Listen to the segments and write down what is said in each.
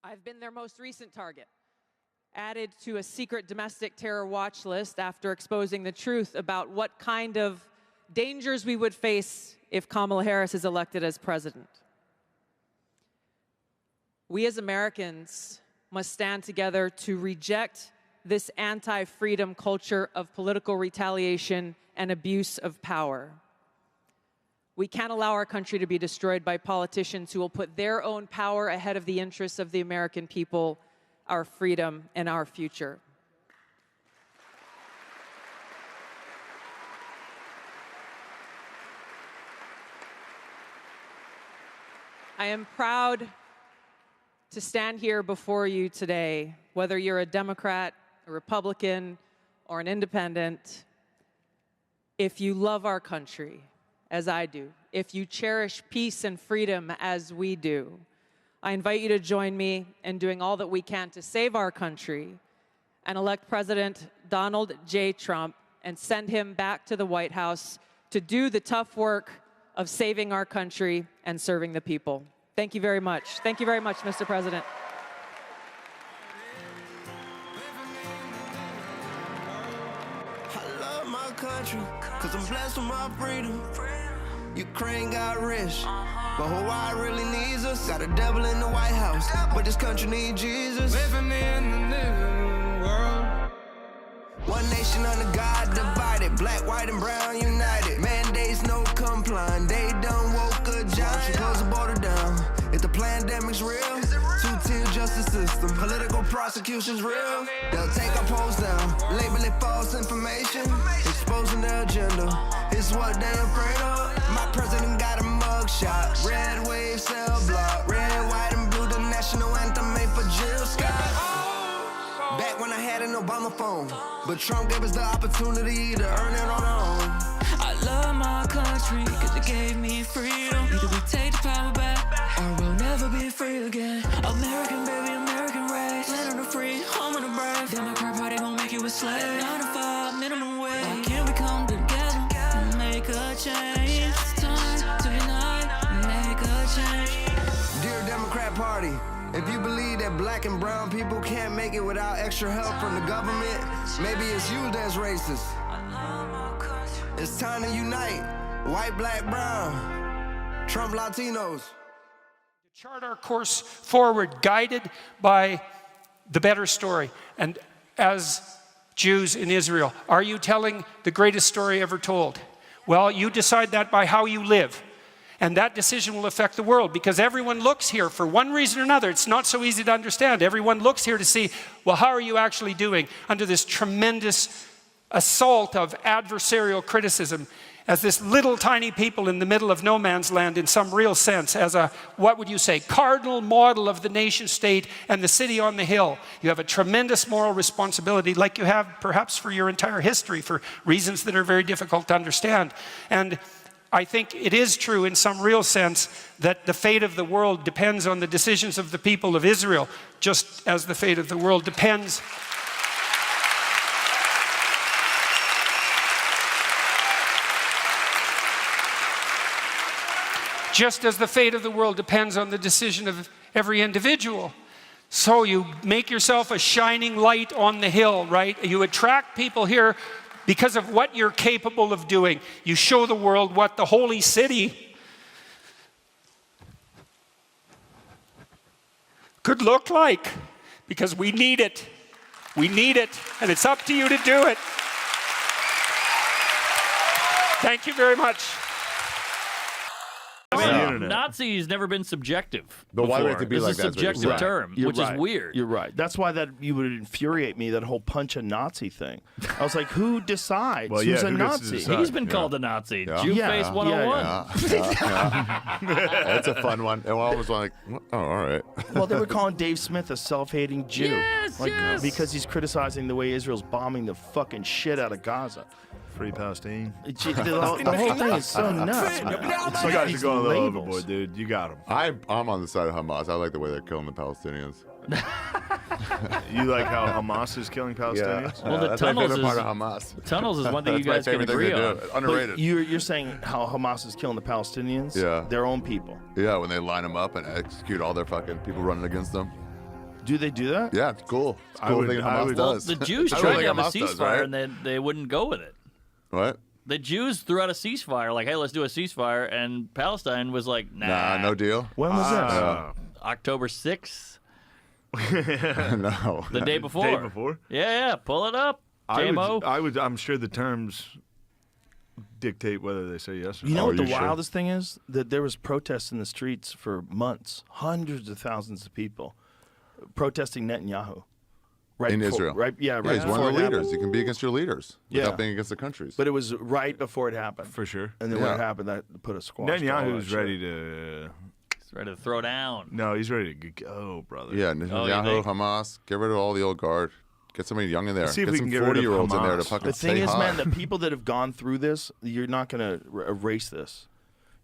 I've been their most recent target, added to a secret domestic terror watch list after exposing the truth about what kind of dangers we would face if Kamala Harris is elected as president. We as Americans must stand together to reject this anti-freedom culture of political retaliation and abuse of power. We can't allow our country to be destroyed by politicians who will put their own power ahead of the interests of the American people, our freedom, and our future. I am proud to stand here before you today, whether you're a Democrat, a Republican, or an independent. If you love our country, as I do, if you cherish peace and freedom as we do, I invite you to join me in doing all that we can to save our country and elect President Donald J. Trump and send him back to the White House to do the tough work of saving our country and serving the people. Thank you very much. Thank you very much, Mr. President. I love my country, 'cause I'm blessed with my freedom. Ukraine got rich, but Hawaii really needs us. Got a devil in the White House, but this country needs Jesus. Living in the new world. One nation under God divided, black, white, and brown united. Mandates no complying, they done woke a giant. Close the border down, if the pandemic's real. Two-tier justice system, political prosecution's real. They'll take our posts down, label it false information, exposing their agenda. It's what they afraid of. My president got a mugshot, red wave, cell block, red, white, and blue, the national anthem made for Jill Scott. Back when I had an Obama phone, but Trump gave us the opportunity to earn it on our own. I love my country, 'cause it gave me freedom. Either we take the power back, or we'll never be free again. American baby, American race, land of the free, home of the brave. Democrat party gon' make you a slave. 9 to 5, minimum wage. Why can't we come together and make a change? It's time to unite and make a change. Dear Democrat Party, if you believe that black and brown people can't make it without extra help from the government, maybe it's you that's racist. It's time to unite, white, black, brown, Trump Latinos. To chart our course forward, guided by the better story. And as Jews in Israel, are you telling the greatest story ever told? Well, you decide that by how you live. And that decision will affect the world, because everyone looks here for one reason or another. It's not so easy to understand. Everyone looks here to see, well, how are you actually doing under this tremendous assault of adversarial criticism, as this little tiny people in the middle of no man's land, in some real sense, as a, what would you say, cardinal model of the nation state and the city on the hill. You have a tremendous moral responsibility, like you have perhaps for your entire history, for reasons that are very difficult to understand. And I think it is true in some real sense that the fate of the world depends on the decisions of the people of Israel, just as the fate of the world depends on the decision of every individual. So you make yourself a shining light on the hill, right? You attract people here because of what you're capable of doing. You show the world what the holy city could look like, because we need it. We need it, and it's up to you to do it. Thank you very much. I mean, Nazi's never been subjective. But why would it be like that? It's a subjective term, which is weird. You're right. That's why that you would infuriate me, that whole punch a Nazi thing. I was like, who decides who's a Nazi? He's been called a Nazi. Jew-face 101. That's a fun one. And I was like, oh, all right. Well, they were calling Dave Smith a self-hating Jew. Yes. Because he's criticizing the way Israel's bombing the fucking shit out of Gaza. Free Palestine. The whole thing is so nuts, man. You guys are going a little overboard, dude. You got them. I'm on the side of Hamas. I like the way they're killing the Palestinians. You like how Hamas is killing Palestinians? Well, the that's my tunnels favorite part of Hamas. Tunnels is one thing you That's guys can agree on. Underrated. But you're saying how Hamas is killing the Palestinians? Yeah. Their own people. Yeah, when they line them up and execute all their fucking people running against them. Do they do that? Yeah, it's cool. It's a I cool would- thing I Hamas would- does. The Jews I don't tried think to have a Hamas does, ceasefire, right? and they wouldn't go with it. What? The Jews threw out a ceasefire, like, hey, let's do a ceasefire, and Palestine was like, Nah, no deal. When was October 6th, No. the day before. Day before? Yeah, pull it up. JMO. I'm sure the terms dictate whether they say yes or You no. know what the you sure? wildest thing is? That there was protests in the streets for months, hundreds of thousands of people protesting Netanyahu. Right In before- Israel. Right, yeah, Yeah, right he's one before of it the happened. leaders. You can be against your leaders Yeah. without being against the countries. But it was right before it happened. For sure. And then when Yeah. it happened, that put a squash. to all Netanyahu's that ready shit. to. He's ready to throw down. No, he's ready to go, brother. Yeah, you Netanyahu, think? Hamas, get rid of all the old guard. Get somebody young in there. Let's see if get we some can get rid of 40-year-olds in there to Hamas. fucking The thing say is, hi. man, the people that have gone through this, you're not going to erase this.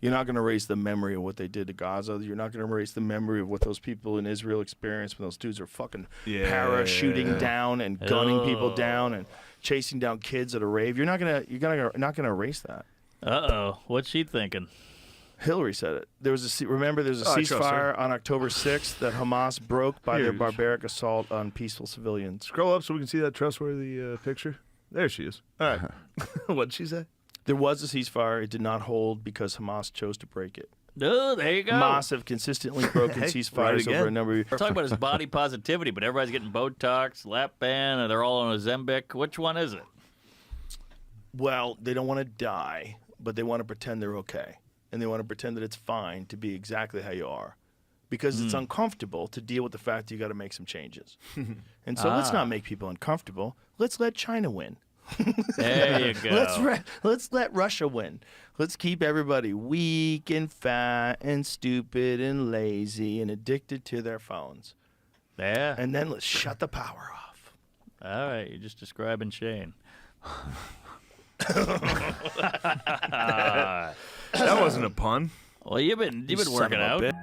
You're not going to erase the memory of what they did to Gaza. You're not going to erase the memory of what those people in Israel experienced when those dudes are fucking parachuting down and gunning people down and chasing down kids at a rave. You're not going to erase that. Uh-oh. What's she thinking? Hillary said it. There's a I trust her. ceasefire on October 6th that Hamas broke by their Huge. barbaric assault on peaceful civilians. Scroll up so we can see that trustworthy picture. There she is. All right. What'd she say? There was a ceasefire. It did not hold because Hamas chose to break it. Oh, there you go. Hamas have consistently broken Hey, ceasefires right over a again. number of years. We're talking about his body positivity, but everybody's getting Botox, lap band, and they're all on Ozempic. Which one is it? Well, they don't want to die, but they want to pretend they're okay. And they want to pretend that it's fine to be exactly how you are. Because it's uncomfortable to deal with the fact that you got to make some changes. And so let's not make people uncomfortable. Let's let China win. There you go. Let's let Russia win. Let's keep everybody weak and fat and stupid and lazy and addicted to their phones. Yeah. And then let's shut the power off. All right, you're just describing Shane. That wasn't a pun. Well, you've been Son working of a out. bitch.